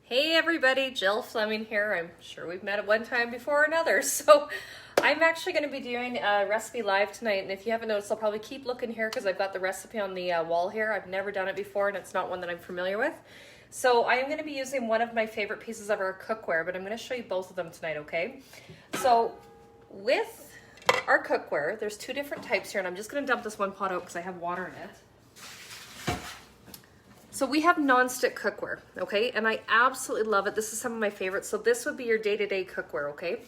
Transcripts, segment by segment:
Hey everybody, Jill Fleming here. I'm sure we've met at one time before or another. So I'm actually going to be doing a recipe live tonight, and if you haven't noticed, I'll probably keep looking here because I've got the recipe on the wall here. I've never done it before and it's not one that I'm familiar with. So I am going to be using one of my favorite pieces of our cookware, but I'm going to show you both of them tonight, okay? So with our cookware, there's two different types here, and I'm just going to dump this one pot out because I have water in it. So we have non-stick cookware, okay? And I absolutely love it. This is some of my favorites. So this would be your day-to-day cookware, okay?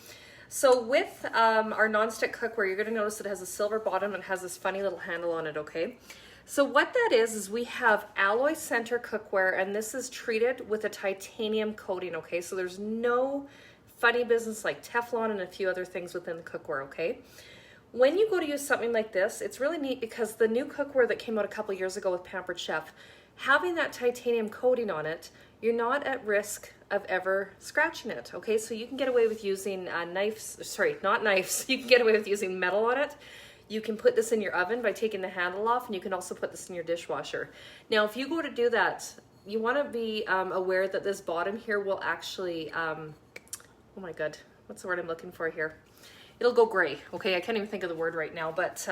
So with our non-stick cookware, you're gonna notice it has a silver bottom and has this funny little handle on it, okay? So what that is we have alloy center cookware, and this is treated with a titanium coating, okay? So there's no funny business like Teflon and a few other things within the cookware, okay? When you go to use something like this, it's really neat because the new cookware that came out a couple years ago with Pampered Chef, having that titanium coating on it, you're not at risk of ever scratching it, okay? So you can get away with using not knives, you can get away with using metal on it. You can put this in your oven by taking the handle off, and you can also put this in your dishwasher. Now, if you go to do that, you wanna be aware that this bottom here will actually, oh my God, what's the word I'm looking for here? It'll go gray, okay? I can't even think of the word right now, but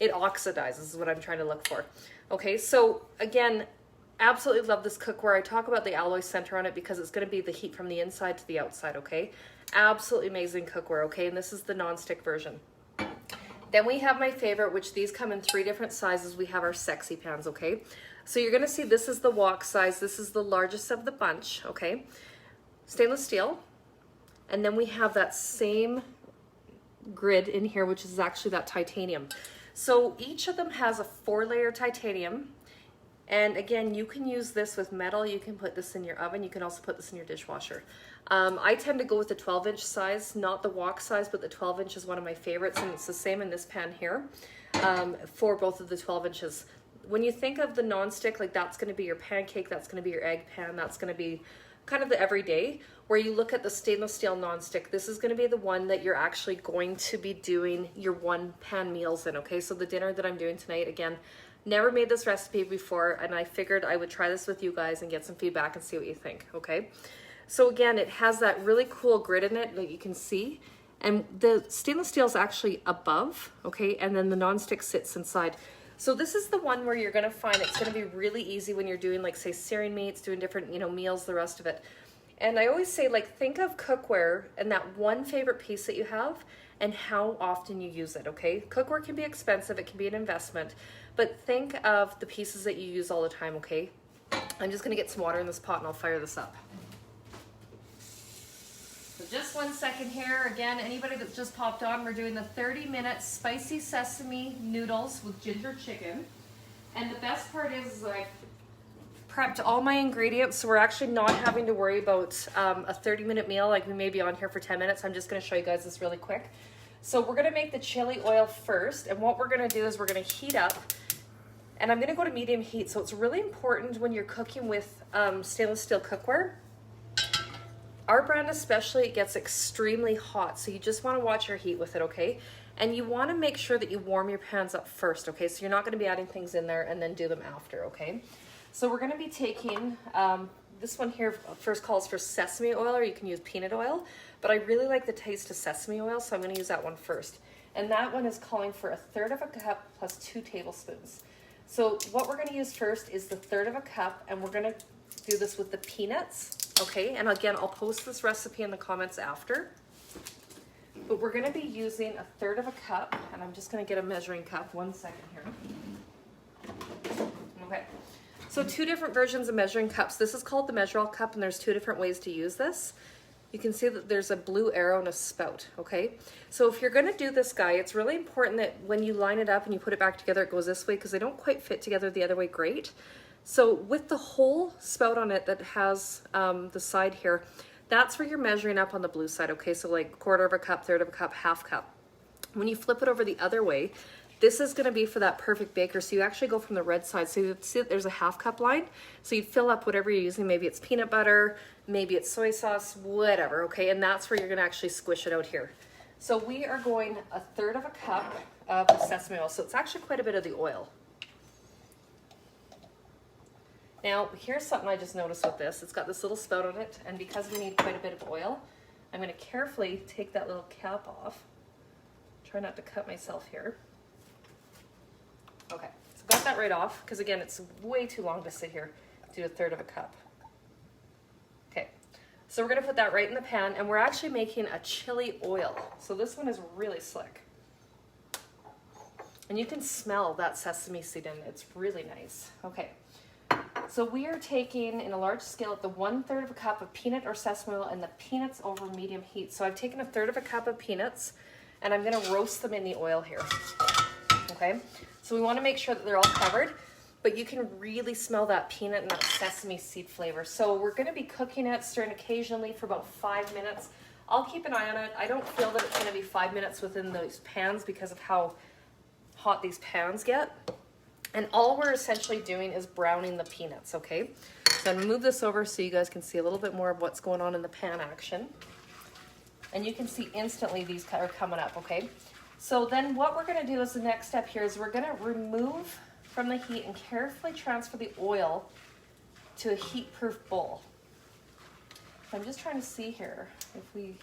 it oxidizes is what I'm trying to look for. Okay, so again, absolutely love this cookware. I talk about the alloy center on it because it's going to be the heat from the inside to the outside, okay? Absolutely amazing cookware, okay? And this is the non-stick version. Then we have my favorite, which these come in 3 different sizes. We have our sexy pans, okay? So you're going to see this is the wok size. This is the largest of the bunch, okay? Stainless steel. And then we have that same grid in here, which is actually that titanium. So each of them has a 4-layer titanium. And again, you can use this with metal, you can put this in your oven, you can also put this in your dishwasher. I tend to go with the 12-inch size, not the wok size, but the 12-inch is one of my favorites, and it's the same in this pan here for both of the 12 inches. When you think of the non-stick, like that's gonna be your pancake, that's gonna be your egg pan, that's gonna be kind of the everyday. Where you look at the stainless steel non-stick, this is gonna be the one that you're actually going to be doing your one pan meals in, okay? So the dinner that I'm doing tonight, again, never made this recipe before, and I figured I would try this with you guys and get some feedback and see what you think, okay? So again, it has that really cool grid in it that you can see, and the stainless steel is actually above, okay? And then the non-stick sits inside. So this is the one where you're gonna find it's gonna be really easy when you're doing, like, say, searing meats, doing different, meals, the rest of it. And I always say, like, think of cookware and that one favorite piece that you have and how often you use it, okay? Cookware can be expensive, it can be an investment, but think of the pieces that you use all the time, okay? I'm just gonna get some water in this pot and I'll fire this up. So just 1 second here. Again, anybody that's just popped on, we're doing the 30-minute spicy sesame noodles with ginger chicken. And the best part is I've prepped all my ingredients, so we're actually not having to worry about a 30-minute meal like we may be on here for 10 minutes. I'm just gonna show you guys this really quick. So we're gonna make the chili oil first, and what we're gonna do is we're gonna heat up, and I'm gonna go to medium heat. So it's really important when you're cooking with stainless steel cookware. Our brand especially, it gets extremely hot, so you just wanna watch your heat with it, okay? And you wanna make sure that you warm your pans up first, okay? So you're not gonna be adding things in there and then do them after, okay? So we're gonna be taking, this one here first calls for sesame oil, or you can use peanut oil, but I really like the taste of sesame oil, so I'm gonna use that one first. And that one is calling for 1/3 cup plus 2 tablespoons. So what we're gonna use first is the 1/3 cup, and we're gonna do this with the peanuts, okay? And again, I'll post this recipe in the comments after. But we're gonna be using 1/3 cup, and I'm just gonna get a measuring cup, 1 second here. Okay. So 2 different versions of measuring cups. This is called the measure-all cup, and there's 2 different ways to use this. You can see that there's a blue arrow and a spout, okay? So if you're gonna do this, guy, it's really important that when you line it up and you put it back together, it goes this way because they don't quite fit together the other way great. So with the whole spout on it that has the side here, that's where you're measuring up on the blue side, okay? So like 1/4 cup, 1/3 cup, 1/2 cup. When you flip it over the other way, this is gonna be for that perfect baker. So you actually go from the red side. So you see that there's a 1/2 cup line. So you fill up whatever you're using. Maybe it's peanut butter, maybe it's soy sauce, whatever, okay? And that's where you're gonna actually squish it out here. So we are going 1/3 cup of sesame oil. So it's actually quite a bit of the oil. Now, here's something I just noticed with this. It's got this little spout on it, and because we need quite a bit of oil, I'm going to carefully take that little cap off. Try not to cut myself here. Okay, so got that right off, because again, it's way too long to sit here. Do 1/3 of a cup. Okay, so we're going to put that right in the pan, and we're actually making a chili oil. So this one is really slick. And you can smell that sesame seed in it. It's really nice. Okay. So we are taking, in a large skillet, the 1/3 of a cup of peanut or sesame oil and the peanuts over medium heat. So I've taken 1/3 of a cup of peanuts and I'm going to roast them in the oil here. Okay, so we want to make sure that they're all covered, but you can really smell that peanut and that sesame seed flavor. So we're going to be cooking it, stirring occasionally for about 5 minutes. I'll keep an eye on it. I don't feel that it's going to be 5 minutes within those pans because of how hot these pans get. And all we're essentially doing is browning the peanuts, okay? So I'm gonna move this over so you guys can see a little bit more of what's going on in the pan action. And you can see instantly these are coming up, okay? So then what we're gonna do as the next step here is we're gonna remove from the heat and carefully transfer the oil to a heat-proof bowl. So I'm just trying to see here if we,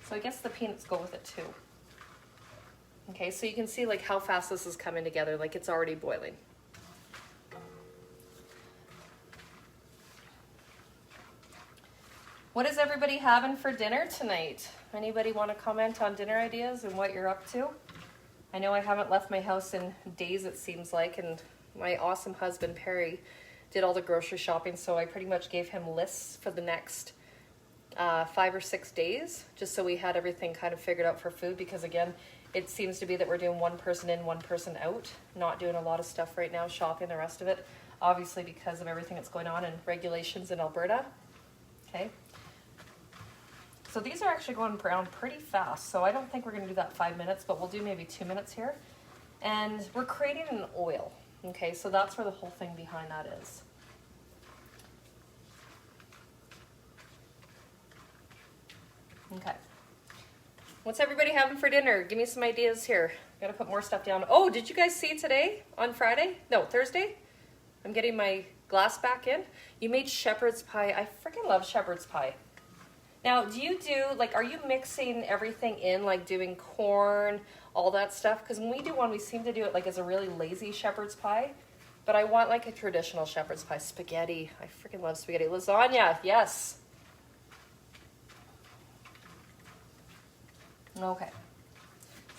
so I guess the peanuts go with it too. Okay, so you can see like how fast this is coming together, like it's already boiling. What is everybody having for dinner tonight? Anybody want to comment on dinner ideas and what you're up to? I know I haven't left my house in days, it seems like, and my awesome husband Perry did all the grocery shopping, so I pretty much gave him lists for the next 5 or 6 days, just so we had everything kind of figured out for food, because again, it seems to be that we're doing one person in, one person out, not doing a lot of stuff right now, shopping, the rest of it, obviously because of everything that's going on and regulations in Alberta. Okay. So these are actually going brown pretty fast, so I don't think we're going to do that 5 minutes, but we'll do maybe 2 minutes here. And we're creating an oil, okay, so that's where the whole thing behind that is. Okay. What's everybody having for dinner? Give me some ideas here. Gotta put more stuff down. Oh, did you guys see today on Friday? No, Thursday? I'm getting my glass back in. You made shepherd's pie. I freaking love shepherd's pie. Now, do you do, like, are you mixing everything in, like doing corn, all that stuff? Because when we do one, we seem to do it like as a really lazy shepherd's pie. But I want like a traditional shepherd's pie. Spaghetti. I freaking love spaghetti. Lasagna. Yes. Okay,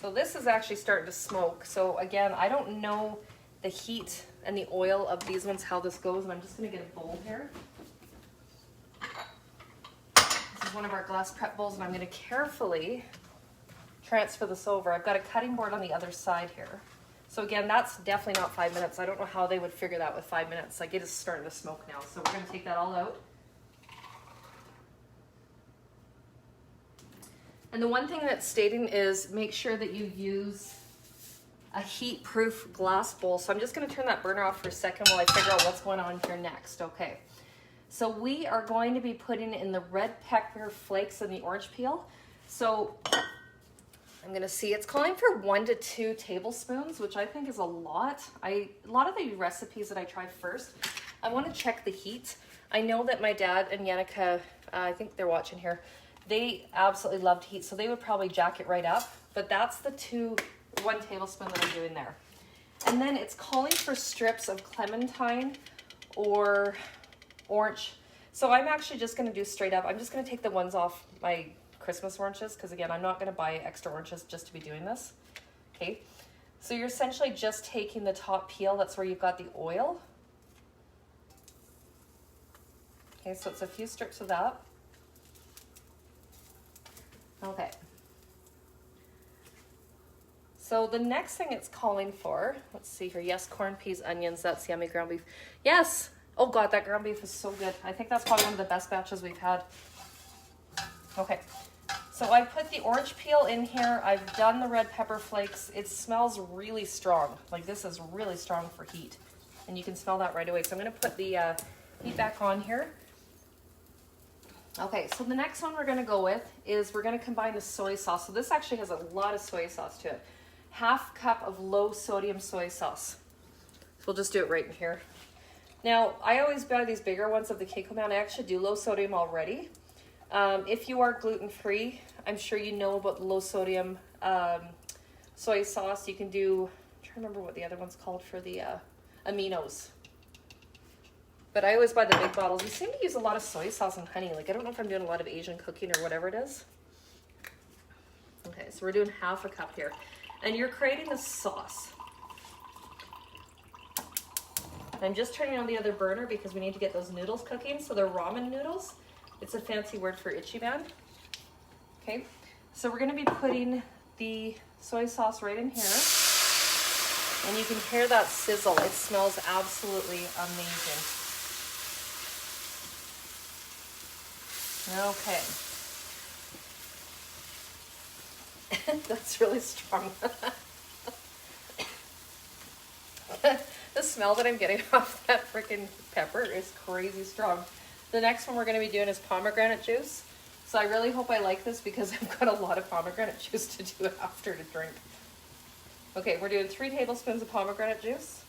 so this is actually starting to smoke. So again, I don't know the heat and the oil of these ones, how this goes, and I'm just gonna get a bowl here. This is one of our glass prep bowls, and I'm gonna carefully transfer this over. I've got a cutting board on the other side here. So again, that's definitely not 5 minutes. I don't know how they would figure that with 5 minutes. Like, it is starting to smoke now. So we're gonna take that all out. And the one thing that's stating is make sure that you use a heat-proof glass bowl. So I'm just going to turn that burner off for a second while I figure out what's going on here next. Okay, so we are going to be putting in the red pepper flakes and the orange peel. So I'm going to see, it's calling for 1 to 2 tablespoons, which I think is a lot. A lot of the recipes that I tried first, I want to check the heat. I know that my dad and Yannicka, I think they're watching here, they absolutely loved heat, so they would probably jack it right up. But that's the 1 tablespoon that I'm doing there. And then it's calling for strips of clementine or orange. So I'm actually just going to do straight up. I'm just going to take the ones off my Christmas oranges, because again, I'm not going to buy extra oranges just to be doing this. Okay, so you're essentially just taking the top peel. That's where you've got the oil. Okay, so it's a few strips of that. Okay. So the next thing it's calling for, let's see here. Yes, corn, peas, onions. That's yummy ground beef. Yes. Oh God, that ground beef is so good. I think that's probably one of the best batches we've had. Okay. So I put the orange peel in here. I've done the red pepper flakes. It smells really strong. Like, this is really strong for heat. And you can smell that right away. So I'm going to put the heat back on here. Okay, so the next one we're going to go with is we're going to combine the soy sauce. So this actually has a lot of soy sauce to it. 1/2 cup of low sodium soy sauce. So we'll just do it right in here. Now, I always buy these bigger ones of the Keiko Man. I actually do low sodium already. If you are gluten-free, I'm sure you know about the low sodium soy sauce. You can do, I'm trying to remember what the other one's called for the aminos. But I always buy the big bottles. You seem to use a lot of soy sauce and honey. Like, I don't know if I'm doing a lot of Asian cooking or whatever it is. Okay, so we're doing half a cup here. And you're creating the sauce. I'm just turning on the other burner because we need to get those noodles cooking. So they're ramen noodles. It's a fancy word for itchy man. Okay, so we're gonna be putting the soy sauce right in here. And you can hear that sizzle. It smells absolutely amazing. Okay. That's really strong. The smell that I'm getting off that freaking pepper is crazy strong. The next one we're going to be doing is pomegranate juice. So I really hope I like this because I've got a lot of pomegranate juice to do after to drink. Okay, we're doing 3 tablespoons of pomegranate juice.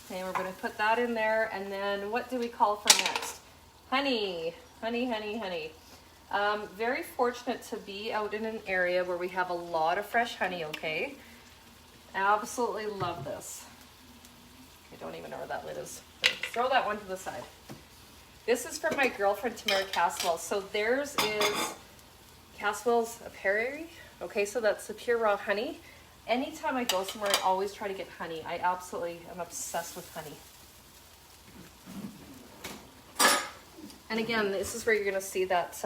Okay, we're going to put that in there. And then what do we call for next? Honey. Honey, honey, honey. Very fortunate to be out in an area where we have a lot of fresh honey, okay? Absolutely love this. I don't even know where that lid is. Throw that one to the side. This is from my girlfriend, Tamara Caswell. So theirs is Caswell's Apiary. Okay, so that's the pure raw honey. Anytime I go somewhere, I always try to get honey. I absolutely am obsessed with honey. And again, this is where you're gonna see that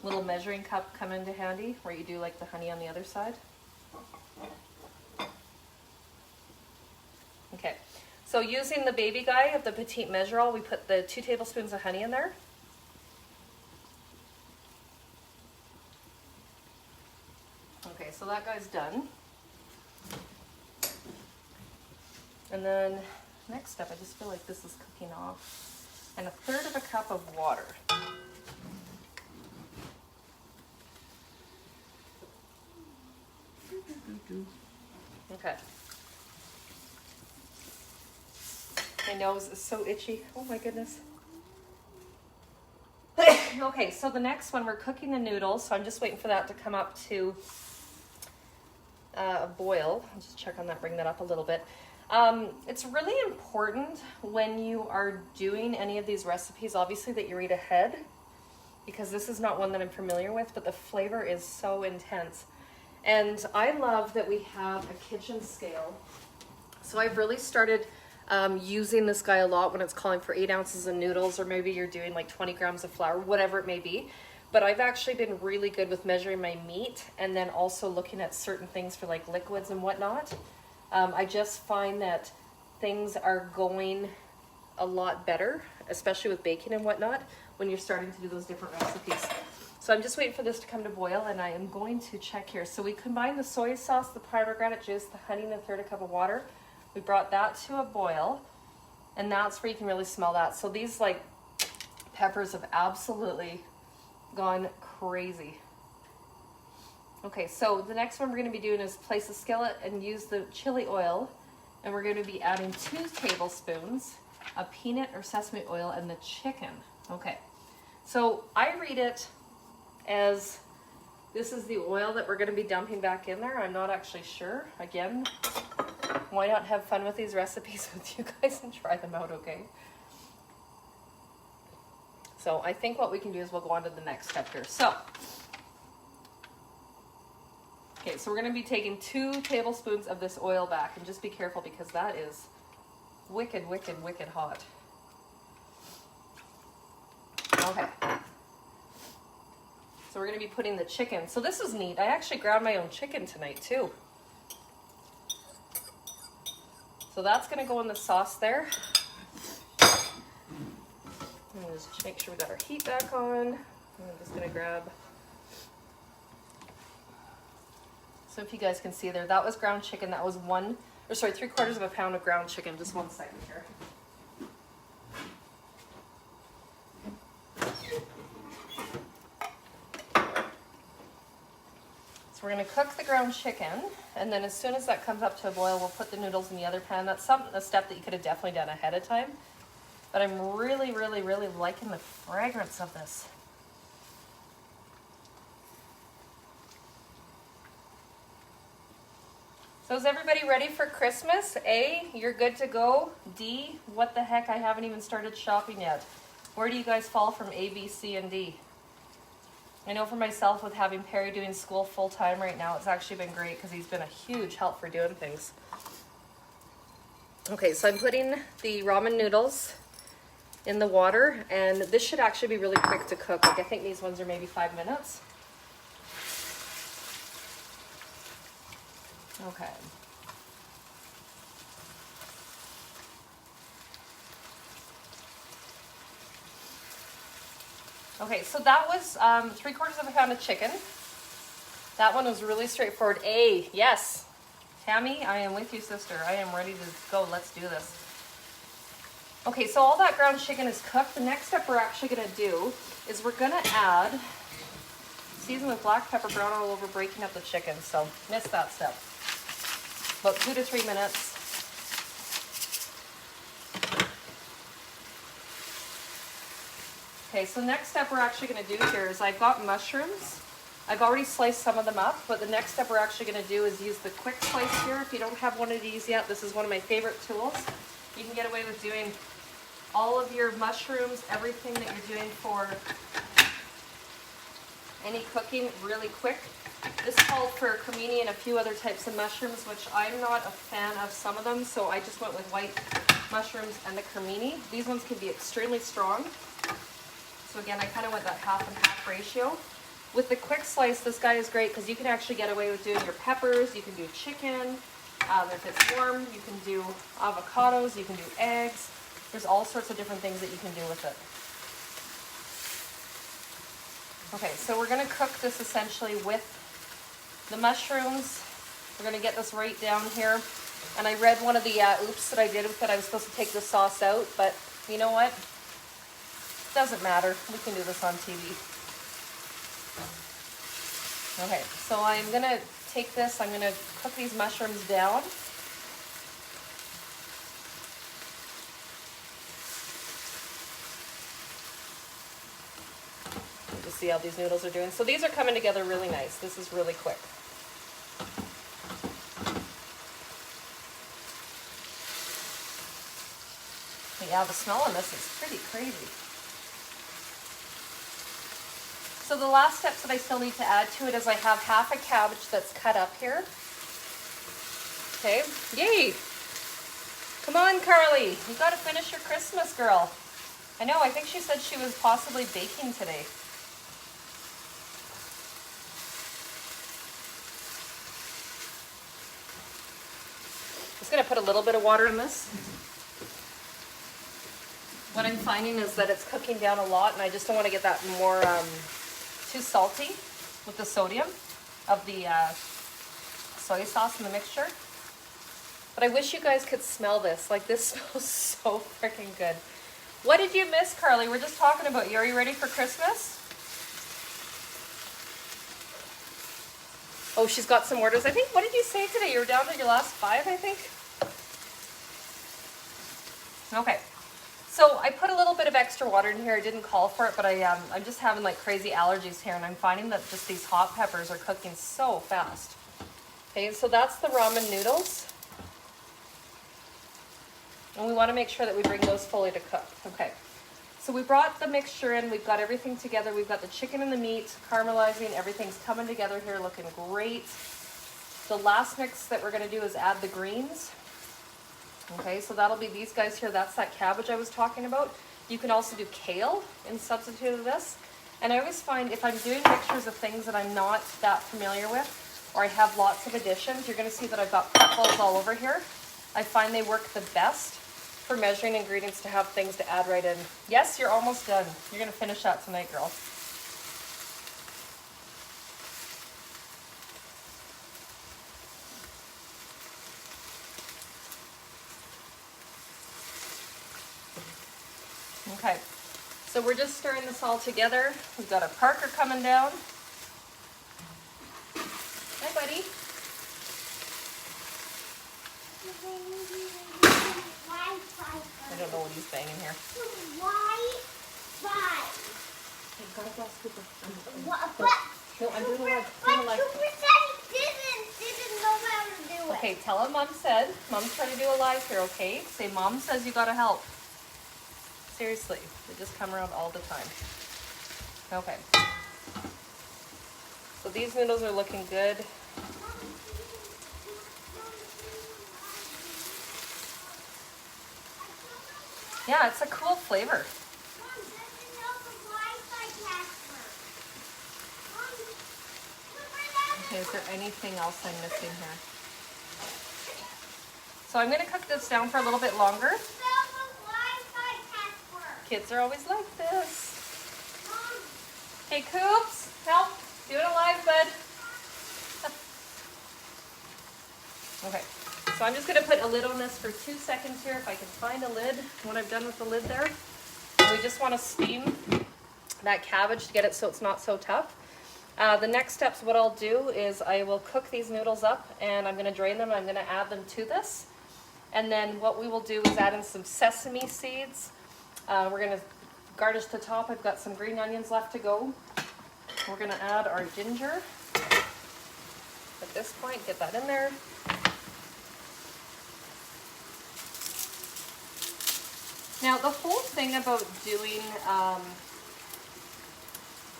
little measuring cup come into handy, where you do like the honey on the other side. Okay, so using the baby guy of the Petite Measure-All, we put the 2 tablespoons of honey in there. Okay, so that guy's done. And then next up, I just feel like this is cooking off. And 1/3 of a cup of water. Okay. My nose is so itchy. Oh my goodness. Okay, so the next one, we're cooking the noodles. So I'm just waiting for that to come up to a boil. I'll just check on that, bring that up a little bit. It's really important when you are doing any of these recipes, obviously, that you read ahead, because this is not one that I'm familiar with, but the flavor is so intense. And I love that we have a kitchen scale. So I've really started using this guy a lot when it's calling for 8 ounces of noodles, or maybe you're doing like 20 grams of flour, whatever it may be. But I've actually been really good with measuring my meat and then also looking at certain things for like liquids and whatnot. I just find that things are going a lot better, especially with baking and whatnot, when you're starting to do those different recipes. So I'm just waiting for this to come to boil, and I am going to check here. So we combined the soy sauce, the pomegranate juice, the honey, and a 1/3 cup of water. We brought that to a boil, and that's where you can really smell that. So these like peppers have absolutely gone crazy. Okay, so the next one we're going to be doing is place a skillet and use the chili oil, and we're going to be adding 2 tablespoons of peanut or sesame oil and the chicken. Okay, so I read it as this is the oil that we're going to be dumping back in there. I'm not actually sure. Again, why not have fun with these recipes with you guys and try them out, okay? So I think what we can do is we'll go on to the next step here. So, okay, so we're going to be taking 2 tablespoons of this oil back, and just be careful because that is wicked, wicked, wicked hot. Okay. So we're going to be putting the chicken. So this is neat. I actually ground my own chicken tonight too. So that's going to go in the sauce there. And just make sure we got our heat back on. I'm just going to grab. So if you guys can see there, that was ground chicken. That was 3/4 of a pound of ground chicken. Just 1 second here. So we're gonna cook the ground chicken, and then as soon as that comes up to a boil, we'll put the noodles in the other pan. That's a step that you could have definitely done ahead of time. But I'm really, really, really liking the fragrance of this. So is everybody ready for Christmas? A, you're good to go. D, what the heck, I haven't even started shopping yet. Where do you guys fall from A, B, C, and D? I know for myself, with having Perry doing school full time right now, it's actually been great because he's been a huge help for doing things. Okay, so I'm putting the ramen noodles in the water, and this should actually be really quick to cook. Like, I think these ones are maybe 5 minutes. Okay. Okay, so that was 3/4 of a pound of chicken. That one was really straightforward. A, yes. Tammy, I am with you, sister. I am ready to go. Let's do this. Okay, so all that ground chicken is cooked. The next step we're actually gonna do is we're gonna add, season with black pepper, brown all over, breaking up the chicken. So miss that step. About 2 to 3 minutes. Okay, so next step we're actually gonna do here is I've got mushrooms. I've already sliced some of them up, but the next step we're actually gonna do is use the quick slice here. If you don't have one of these yet, this is one of my favorite tools. You can get away with doing all of your mushrooms, everything that you're doing for any cooking really quick. This called for cremini and a few other types of mushrooms, which I'm not a fan of some of them, so I just went with white mushrooms and the cremini. These ones can be extremely strong. So again, I kind of went that half and half ratio. With the quick slice, this guy is great because you can actually get away with doing your peppers, you can do chicken, if it's warm, you can do avocados, you can do eggs. There's all sorts of different things that you can do with it. Okay, so we're gonna cook this essentially with the mushrooms. We're gonna get this right down here. And I read one of the oops that I did with it. I was supposed to take the sauce out, but you know what? Doesn't matter. We can do this on TV. Okay, so I'm gonna take this, I'm gonna cook these mushrooms down. Just see how these noodles are doing. So these are coming together really nice. This is really quick. But yeah, the smell on this is pretty crazy. So the last steps that I still need to add to it is I have half a cabbage that's cut up here. Okay, yay! Come on, Carly, you gotta finish your Christmas, girl. I know, I think she said she was possibly baking today. Just gonna put a little bit of water in this. What I'm finding is that it's cooking down a lot, and I just don't want to get that more too salty with the sodium of the soy sauce in the mixture. But I wish you guys could smell this. Like, this smells so freaking good. What did you miss, Carly? We're just talking about you. Are you ready for Christmas? Oh, she's got some orders. I think, what did you say today? You were down to your last 5, I think? Okay. So I put a little bit of extra water in here. I didn't call for it, but I'm just having like crazy allergies here, and I'm finding that just these hot peppers are cooking so fast. Okay, so that's the ramen noodles. And we want to make sure that we bring those fully to cook. Okay, so we brought the mixture in. We've got everything together. We've got the chicken and the meat caramelizing. Everything's coming together here, looking great. The last mix that we're going to do is add the greens. Okay, so that'll be these guys here. That's that cabbage I was talking about. You can also do kale in substitute of this. And I always find if I'm doing mixtures of things that I'm not that familiar with, or I have lots of additions, you're going to see that I've got balls all over here. I find they work the best for measuring ingredients to have things to add right in. Yes, you're almost done. You're going to finish that tonight, girl. Okay, so we're just stirring this all together. We've got a Parker coming down. know what he's banging here. Why? Hey, got a glass Cooper. No, I'm doing a live. But Cooper said he didn't know how to do it. Okay, tell him Mom said. Mom's trying to do a live here, okay? Say, Mom says you gotta help. Seriously, they just come around all the time. Okay. So these noodles are looking good. Yeah, it's a cool flavor. Okay, is there anything else I'm missing here? So I'm gonna cook this down for a little bit longer. Kids are always like this. Hey, Coops, help. Doing a live, bud. Okay, so I'm just gonna put a lid on this for 2 seconds here if I can find a lid when I've done with the lid there. And we just wanna steam that cabbage to get it so it's not so tough. The next steps, what I'll do is I will cook these noodles up and I'm gonna drain them. I'm gonna add them to this. And then what we will do is add in some sesame seeds. We're gonna garnish the top. I've got some green onions left to go. We're gonna add our ginger. At this point, get that in there. Now the whole thing about doing,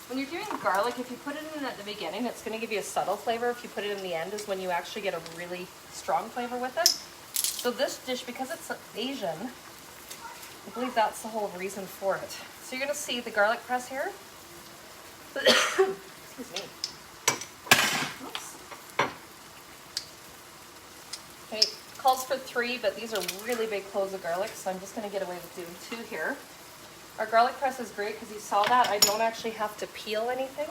when you're doing garlic, if you put it in at the beginning, it's gonna give you a subtle flavor. If you put it in the end is when you actually get a really strong flavor with it. So this dish, because it's Asian, I believe that's the whole reason for it. So you're gonna see the garlic press here. Excuse me. Oops. Okay, calls for 3, but these are really big cloves of garlic, so I'm just gonna get away with doing 2 here. Our garlic press is great because you saw that I don't actually have to peel anything.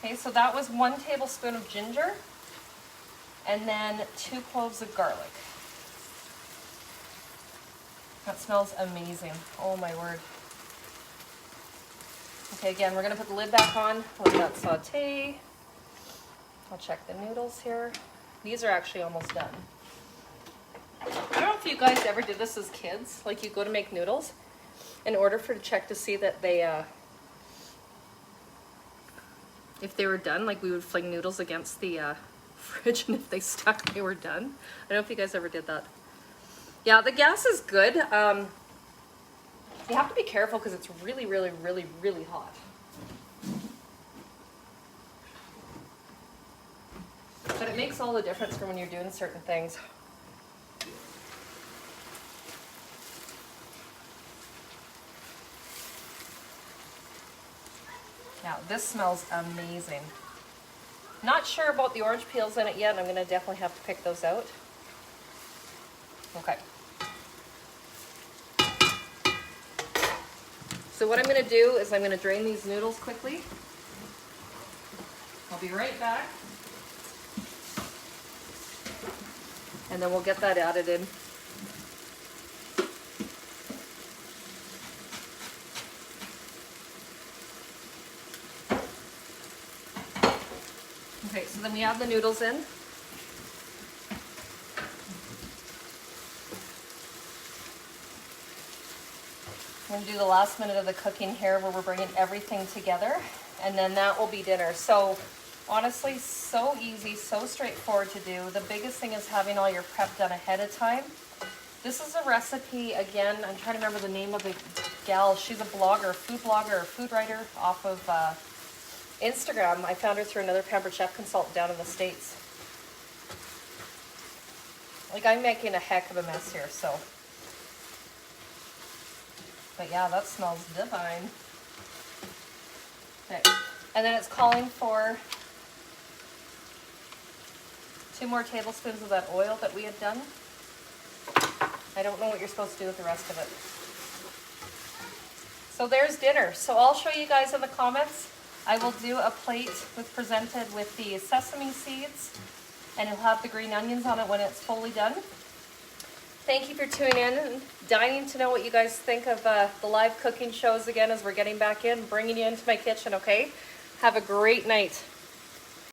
Okay, so that was 1 tablespoon of ginger and then 2 cloves of garlic. That smells amazing. Oh my word. Okay, again, we're gonna put the lid back on, let that saute. I'll check the noodles here. These are actually almost done. I don't know if you guys ever did this as kids, like you go to make noodles, in order to check to see that they, if they were done, like we would fling noodles against the fridge, and if they stuck, they were done. I don't know if you guys ever did that. Yeah, the gas is good. You have to be careful because it's really, really, really, really hot. But it makes all the difference for when you're doing certain things. Now, this smells amazing. Not sure about the orange peels in it yet. I'm going to definitely have to pick those out. Okay. So what I'm going to do is I'm going to drain these noodles quickly. I'll be right back. And then we'll get that added in. Okay, so then we add the noodles in. I'm going to do the last minute of the cooking here where we're bringing everything together, and then that will be dinner. So honestly, so easy, so straightforward to do. The biggest thing is having all your prep done ahead of time. This is a recipe, again, I'm trying to remember the name of the gal. She's a blogger, food writer off of Instagram. I found her through another Pampered Chef consultant down in the States. Like, I'm making a heck of a mess here, so. But yeah, that smells divine. Okay, and then it's calling for 2 more tablespoons of that oil that we had done. I don't know what you're supposed to do with the rest of it. So there's dinner. So I'll show you guys in the comments. I will do a plate presented with the sesame seeds, and it'll have the green onions on it when it's fully done. Thank you for tuning in and dying to know what you guys think of the live cooking shows again as we're getting back in, bringing you into my kitchen, okay? Have a great night.